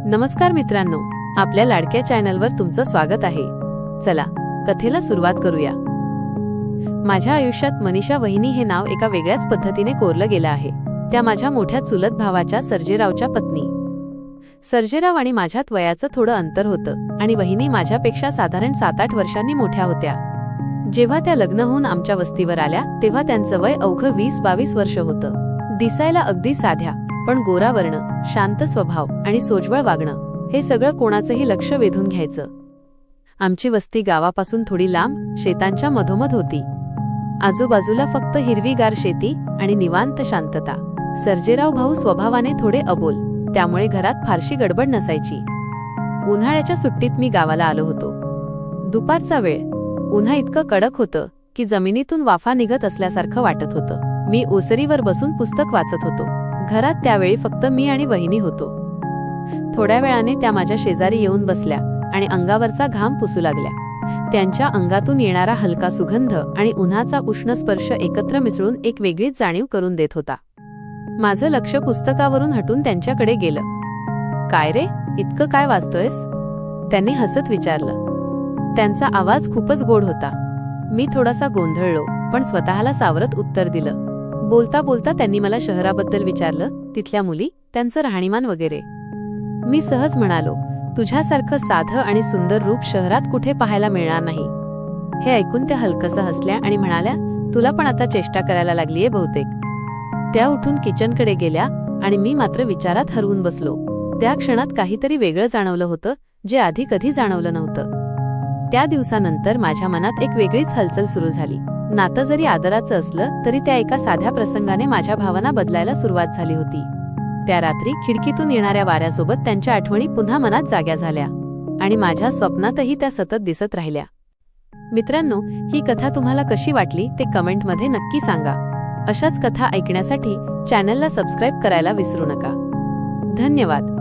नमस्कार मित्रांनो, आपल्या लाडक्या चॅनलवर तुमचं स्वागत आहे। चला कथेला सुरुवात करूया। माझ्या आयुष्यात मनीषा वहिनी हे नाव एका वेगळ्याच पद्धतीने कोरलं गेलं आहे। त्या माझ्या मोठ्या चुलत भावाच्या सर्जेरावच्या पत्नी। सर्जेराव आणि माझ्यात वयाचं थोडं अंतर होतं आणि वहिनी माझ्यापेक्षा साधारण 7-8 वर्षांनी मोठ्या होत्या। जेव्हा त्या लग्न होऊन आमच्या वस्तीवर आल्या तेव्हा त्यांचं वय अवघं 20-22 वर्ष होतं। दिसायला अगदी साध्या पण गोरावर्ण, शांत स्वभाव आणि सोज्वळ वागणं हे सगळं कोणाचंही लक्ष वेधून घ्यायचं। आमची वस्ती गावापासून थोडी लांब शेतांच्या मधोमध होती। आजूबाजूला फक्त हिरवीगार शेती आणि निवांत शांतता। सर्जेराव भाऊ स्वभावाने थोडे अबोल, त्यामुळे घरात फारशी गडबड नसायची। उन्हाळ्याच्या सुट्टीत मी गावाला आलो होतो। दुपारचा वेळ, उन्हा इतकं कडक होतं की जमिनीतून वाफा निघत असल्यासारखं वाटत होतं। मी ओसरीवर बसून पुस्तक वाचत होतो। घरात त्यावेळी फक्त मी आणि वहिनी होतो। थोड्या वेळाने त्या माझ्या शेजारी येऊन बसल्या आणि अंगावरचा घाम पुसू लागल्या। त्यांच्या अंगातून येणारा हलका सुगंध आणि उन्हाचा उष्ण स्पर्श एकत्र मिसळून एक वेगळीच जाणीव करून देत होता। माझं लक्ष पुस्तकावरून हटून त्यांच्याकडे गेलं। काय रे, इतकं काय वाचतोयस? त्यांनी हसत विचारलं। त्यांचा आवाज खूपच गोड होता। मी थोडासा गोंधळलो पण स्वतःला सावरत उत्तर दिलं। बोलता बोलता त्यांनी मला शहराबद्दल विचारलं, तिथल्या मुली, त्यांचं राहणीमान वगैरे। मी सहज म्हणालो, तुझ्यासारखं साधं आणि सुंदर रूप शहरात कुठे पाहायला मिळणार नाही। हे ऐकून त्या हलकसं हसल्या आणि म्हणाल्या, तुला पण आता चेष्टा करायला लागलीये बहुतेक। त्या उठून किचनकडे गेल्या आणि मी मात्र विचारात हरवून बसलो। त्या क्षणात काहीतरी वेगळं जाणवलं होतं जे आधी कधी जाणवलं नव्हतं। त्या दिवसानंतर माझ्या मनात एक वेगळीच हलचल सुरू झाली। नातं जरी आदराचं असलं तरी त्या एका साध्या प्रसंगाने माझ्या भावना बदलायला सुरुवात झाली होती। त्या रात्री खिडकीतून येणाऱ्या वाऱ्यासोबत त्यांच्या आठवणी पुन्हा मनात जाग्या झाल्या आणि माझ्या स्वप्नातही त्या सतत दिसत राहिल्या। मित्रांनो, ही कथा तुम्हाला कशी वाटली ते कमेंटमध्ये नक्की सांगा। अशाच कथा ऐकण्यासाठी चॅनलला सबस्क्राईब करायला विसरू नका। धन्यवाद।